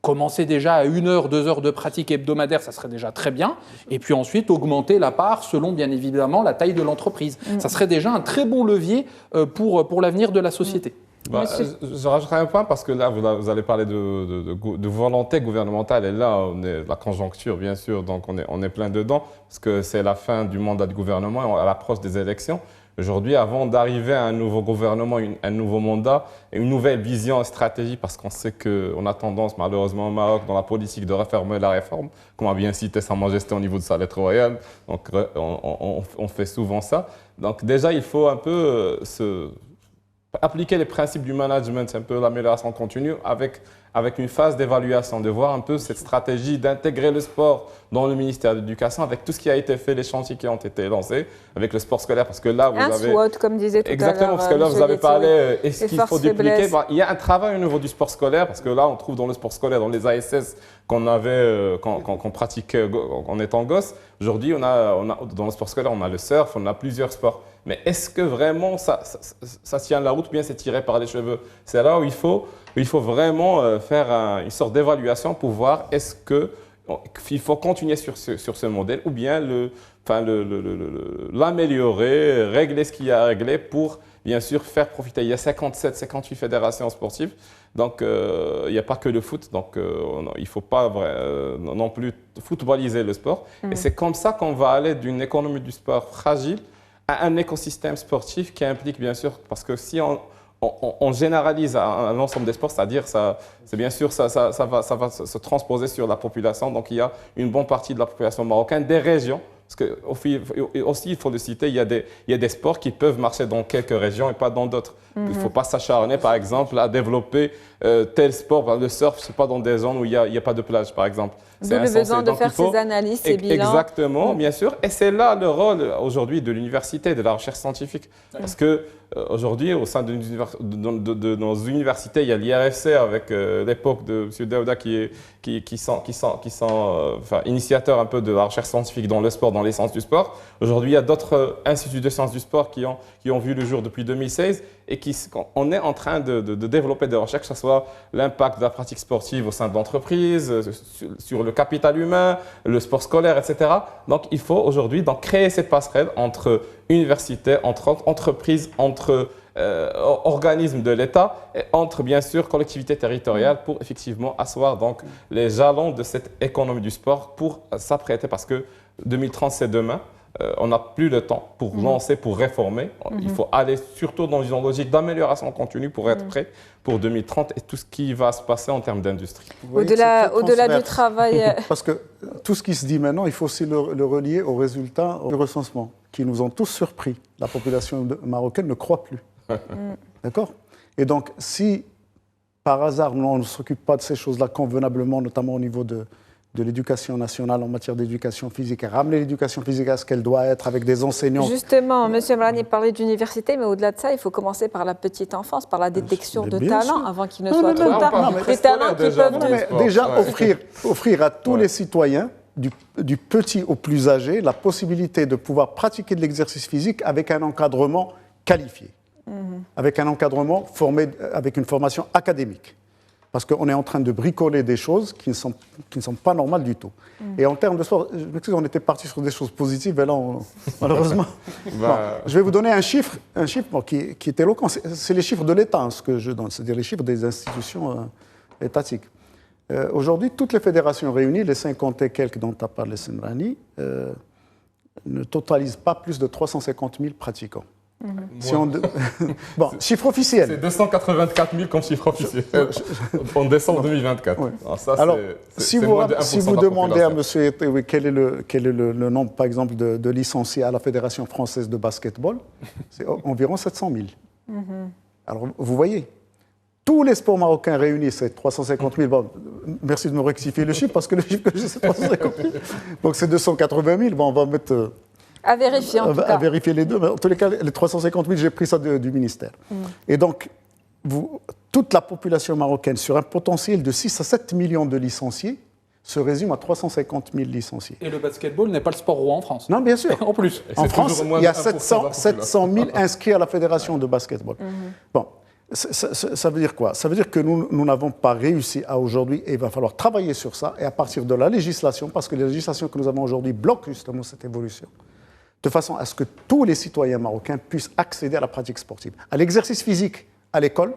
S2: Commencer déjà à 1 heure, 2 heures de pratique hebdomadaire, ça serait déjà très bien. Et puis ensuite, augmenter la part selon, bien évidemment, la taille de l'entreprise. Ça serait déjà un très bon levier pour l'avenir de la société.
S4: Je rajouterai un point parce que là, vous allez parler de volonté gouvernementale. Et là, on est la conjoncture, bien sûr, donc on est plein dedans parce que c'est la fin du mandat du gouvernement à l'approche des élections. Aujourd'hui, avant d'arriver à un nouveau gouvernement, un nouveau mandat, une nouvelle vision et stratégie, parce qu'on sait qu'on a tendance, malheureusement, au Maroc, dans la politique, de refermer la réforme, comme a bien cité Sa Majesté au niveau de sa lettre royale. Donc, on fait souvent ça. Donc, déjà, il faut un peu appliquer les principes du management, un peu l'amélioration continue, avec une phase d'évaluation, de voir un peu cette stratégie d'intégrer le sport dans le ministère de l'Éducation, avec tout ce qui a été fait, les chantiers qui ont été lancés, avec le sport scolaire, parce que là, vous avez...
S1: SWOT, comme disait tout à l'heure.
S4: Exactement, parce que là, vous avez parlé, est-ce qu'il faut dupliquer? Il y a un travail au niveau du sport scolaire, parce que là, on trouve dans le sport scolaire, dans les ASS qu'on pratiquait en étant gosse. Aujourd'hui, dans le sport scolaire, on a le surf, on a plusieurs sports. Mais est-ce que vraiment ça tient la route ou bien c'est tiré par les cheveux? C'est là où il faut vraiment faire une sorte d'évaluation pour voir est-ce qu'il faut continuer sur ce modèle ou bien l'améliorer, régler ce qu'il y a à régler pour bien sûr faire profiter. Il y a 58 fédérations sportives, donc il n'y a pas que le foot, donc il ne faut pas non plus footballiser le sport. Et c'est comme ça qu'on va aller d'une économie du sport fragile à un écosystème sportif qui implique bien sûr, parce que si on généralise à l'ensemble des sports, c'est-à-dire c'est bien sûr ça va se transposer sur la population. Donc il y a une bonne partie de la population marocaine, des régions, parce que aussi il faut le citer, il y a des sports qui peuvent marcher dans quelques régions et pas dans d'autres. Il ne faut pas s'acharner par exemple à développer tel sport, le surf, c'est pas dans des zones où il n'y a pas de plage par exemple.
S1: D'où le besoin de faire ces analyses, ces bilans.
S4: Exactement, bien sûr. Et c'est là le rôle aujourd'hui de l'université, de la recherche scientifique. Parce que aujourd'hui, au sein de nos universités, il y a l'IRFC avec l'époque de M. Daouda qui sont initiateurs un peu de la recherche scientifique dans le sport, dans les sciences du sport. Aujourd'hui, il y a d'autres instituts de sciences du sport qui ont vu le jour depuis 2016 et on est en train de développer des recherches, que ce soit l'impact de la pratique sportive au sein de l'entreprise, sur le capital humain, le sport scolaire, etc. Donc, il faut aujourd'hui créer ces passerelles entre universités, entre entreprises, entre organismes de l'État et entre, bien sûr, collectivités territoriales pour effectivement asseoir les jalons de cette économie du sport pour s'apprêter, parce que 2030, c'est demain. On n'a plus le temps pour lancer, pour réformer. Il faut aller surtout dans une logique d'amélioration continue pour être prêt pour 2030 et tout ce qui va se passer en termes d'industrie.
S1: Au-delà du travail...
S3: Parce que tout ce qui se dit maintenant, il faut aussi le relier aux résultats du recensement, qui nous ont tous surpris. La population marocaine ne croit plus. D'accord? Et donc, si par hasard, on ne s'occupe pas de ces choses-là convenablement, notamment au niveau de l'éducation nationale en matière d'éducation physique, et ramener l'éducation physique à ce qu'elle doit être avec des enseignants.
S1: Justement, M. Mrani parlait d'université, mais au-delà de ça, il faut commencer par la petite enfance, par la détection de talents, avant qu'il ne soit trop tard. Des talents qui peuvent...
S3: Déjà, offrir à tous les citoyens, du petit au plus âgé, la possibilité de pouvoir pratiquer de l'exercice physique avec un encadrement qualifié, avec un encadrement formé, avec une formation académique. Parce qu'on est en train de bricoler des choses qui ne sont pas normales du tout. Et en termes de sport, je m'excuse, on était parti sur des choses positives, et là, malheureusement... je vais vous donner un chiffre qui est éloquent. C'est les chiffres de l'État, ce que je donne, c'est-à-dire les chiffres des institutions étatiques. Aujourd'hui, toutes les fédérations réunies, les 50 et quelques dont a parlé Semrani, ne totalisent pas plus de 350 000 pratiquants. Si on bon, chiffre officiel.
S4: C'est 284 000 comme chiffre officiel en décembre 2024.
S3: Oui.
S4: Alors,
S3: si vous demandez à monsieur Etewi quel est le nombre, par exemple, de licenciés à la Fédération française de basketball, c'est environ 700 000. Alors, vous voyez, tous les sports marocains réunis, c'est 350 000. Bon, merci de me rectifier le chiffre, parce que le chiffre que j'ai, c'est 350 000. Donc, c'est 280 000. Bon, on va mettre...
S1: À vérifier, en tout cas.
S3: À vérifier les deux. Mais en tous les cas, les 350 000, j'ai pris ça du ministère. Et donc, toute la population marocaine, sur un potentiel de 6 à 7 millions de licenciés, se résume à 350 000 licenciés.
S2: Et le basketball n'est pas le sport roi en France.
S3: Non, bien sûr.
S2: En plus.
S3: En France, il y a 700 000 inscrits à la fédération de basketball. Bon, ça veut dire quoi? Ça veut dire que nous n'avons pas réussi à aujourd'hui, et il va falloir travailler sur ça, et à partir de la législation, parce que la législation que nous avons aujourd'hui bloque justement cette évolution, de façon à ce que tous les citoyens marocains puissent accéder à la pratique sportive, à l'exercice physique à l'école,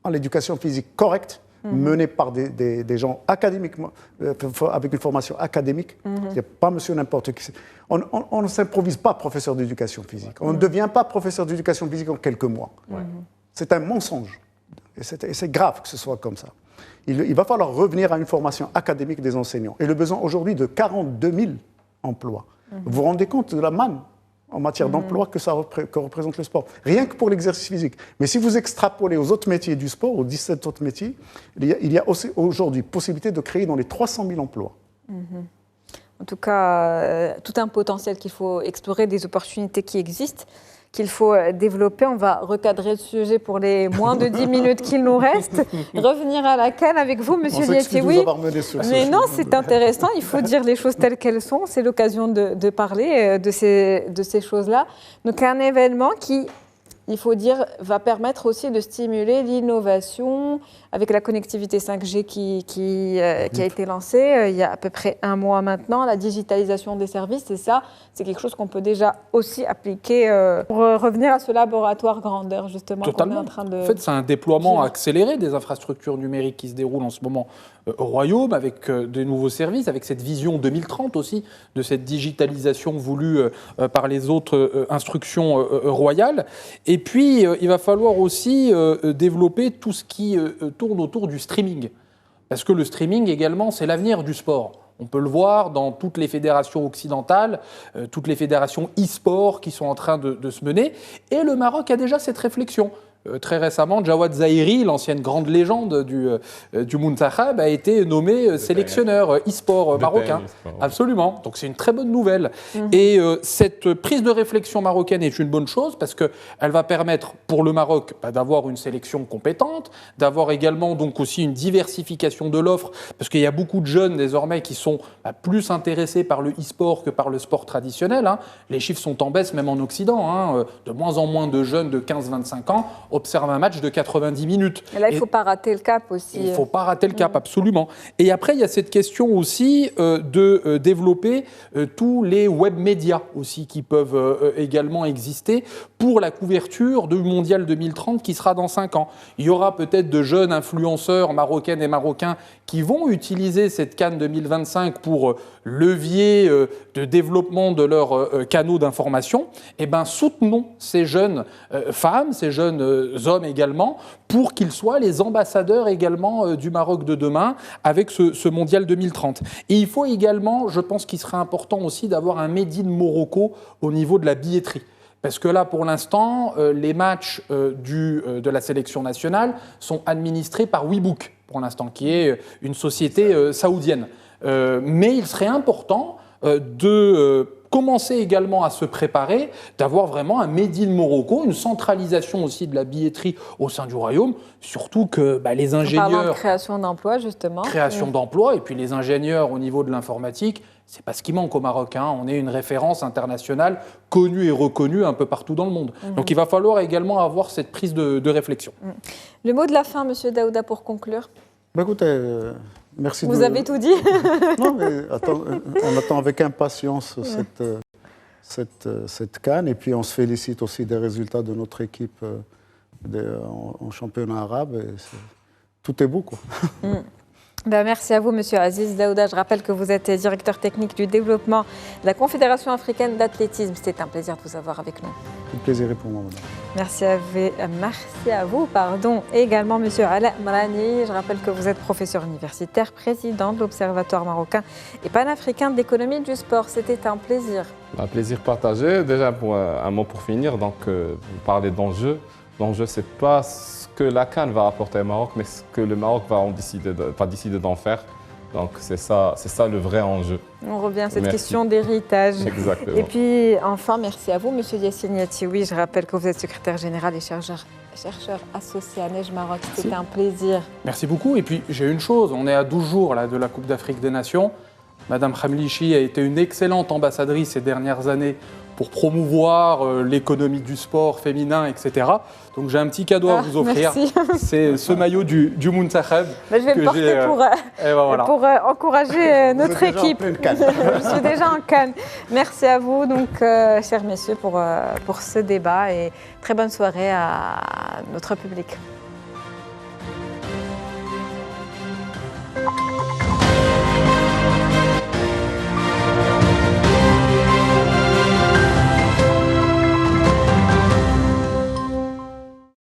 S3: à l'éducation physique correcte, menée par des gens académiquement, avec une formation académique. Il n'y a pas monsieur n'importe qui. On ne s'improvise pas professeur d'éducation physique. On ne devient pas professeur d'éducation physique en quelques mois. C'est un mensonge. Et c'est grave que ce soit comme ça. Il va falloir revenir à une formation académique des enseignants. Et le besoin aujourd'hui de 42 000 emplois. Vous vous rendez compte de la manne en matière d'emploi que représente le sport? Rien que pour l'exercice physique. Mais si vous extrapolez aux autres métiers du sport, aux 17 autres métiers, il y a aussi aujourd'hui possibilité de créer dans les 300 000 emplois.
S1: En tout cas, tout un potentiel qu'il faut explorer, des opportunités qui existent, qu'il faut développer. On va recadrer le sujet pour les moins de 10 minutes qu'il nous reste. Revenir à la CAN avec vous, Monsieur Lietier. Oui, mais non, c'est intéressant. Il faut dire les choses telles qu'elles sont. C'est l'occasion de parler de ces choses-là. Donc, un événement qui, il faut dire, va permettre aussi de stimuler l'innovation avec la connectivité 5G qui a été lancée il y a à peu près un mois maintenant, la digitalisation des services, et ça, c'est quelque chose qu'on peut déjà aussi appliquer pour revenir à ce laboratoire grandeur, justement, qu'on est en train de...
S2: En fait, c'est un déploiement accéléré des infrastructures numériques qui se déroule en ce moment au Royaume, avec de nouveaux services, avec cette vision 2030 aussi, de cette digitalisation voulue par les autres instructions royales. Et puis, il va falloir aussi développer tout ce qui tourne autour du streaming. Parce que le streaming, également, c'est l'avenir du sport. On peut le voir dans toutes les fédérations occidentales, toutes les fédérations e-sport qui sont en train de se mener. Et le Maroc a déjà cette réflexion. Très récemment, Jawad Zahiri, l'ancienne grande légende du Muntakhab, a été nommé sélectionneur e-sport marocain. Absolument. Donc c'est une très bonne nouvelle. Et cette prise de réflexion marocaine est une bonne chose parce qu'elle va permettre pour le Maroc d'avoir une sélection compétente, d'avoir également donc aussi une diversification de l'offre, parce qu'il y a beaucoup de jeunes désormais qui sont plus intéressés par le e-sport que par le sport traditionnel. Les chiffres sont en baisse même en Occident. De moins en moins de jeunes de 15-25 ans observe un match de 90 minutes.
S1: Et là, il ne faut pas rater le cap aussi.
S2: Il ne faut pas rater le cap, absolument. Et après, il y a cette question aussi de développer tous les web médias aussi qui peuvent également exister pour la couverture du Mondial 2030 qui sera dans 5 ans. Il y aura peut-être de jeunes influenceurs marocaines et marocains qui vont utiliser cette CAN 2025 pour levier de développement de leurs canaux d'information. Eh bien, soutenons ces jeunes femmes, ces jeunes hommes également, pour qu'ils soient les ambassadeurs également du Maroc de demain avec ce Mondial 2030. Et il faut également, je pense qu'il serait important aussi d'avoir un Made in Morocco au niveau de la billetterie. Parce que là, pour l'instant, les matchs de la sélection nationale sont administrés par WeBook, pour l'instant, qui est une société saoudienne. Mais il serait important de commencer également à se préparer, d'avoir vraiment un Made in Morocco, une centralisation aussi de la billetterie au sein du Royaume, surtout que les ingénieurs...
S1: Parlant de création d'emplois, justement.
S2: Création d'emplois, et puis les ingénieurs au niveau de l'informatique, c'est pas ce qui manque au Maroc. On est une référence internationale connue et reconnue un peu partout dans le monde. Donc il va falloir également avoir cette prise de réflexion.
S1: Le mot de la fin, Monsieur Daouda, pour conclure.
S3: Écoutez, merci.
S1: Vous avez tout dit.
S3: Non, mais on attend avec impatience cette CAN, et puis on se félicite aussi des résultats de notre équipe en championnat arabe. Et tout est beau, quoi.
S1: Merci à vous, Monsieur Aziz Daouda. Je rappelle que vous êtes directeur technique du développement de la Confédération africaine d'athlétisme. C'était un plaisir de vous avoir avec nous.
S3: Un plaisir pour moi, madame.
S1: Merci à vous, également, Monsieur Ala Mrani. Je rappelle que vous êtes professeur universitaire, président de l'Observatoire marocain et panafricain de l'économie du sport. C'était un plaisir.
S4: Un plaisir partagé. Déjà, un mot pour finir. Donc, vous parlez d'enjeux. L'enjeu, ce n'est pas ce que la CAN va apporter au Maroc, mais ce que le Maroc va décider d'en faire. Donc, c'est ça le vrai enjeu.
S1: On revient à cette question d'héritage.
S4: Exactement.
S1: Et puis, enfin, merci à vous, Monsieur Yassine Yatioui. Je rappelle que vous êtes secrétaire général et chercheur associé à Neige Maroc. C'était un plaisir.
S2: Merci beaucoup. Et puis, j'ai une chose. On est à 12 jours là, de la Coupe d'Afrique des Nations. Madame Khamlichi a été une excellente ambassadrice ces dernières années pour promouvoir l'économie du sport féminin, etc. Donc j'ai un petit cadeau à vous offrir. C'est ce maillot du Muntakhab.
S1: Je vais le porter pour encourager notre équipe. Je suis déjà en Cannes. Merci à vous, donc, chers messieurs, pour ce débat et très bonne soirée à notre public.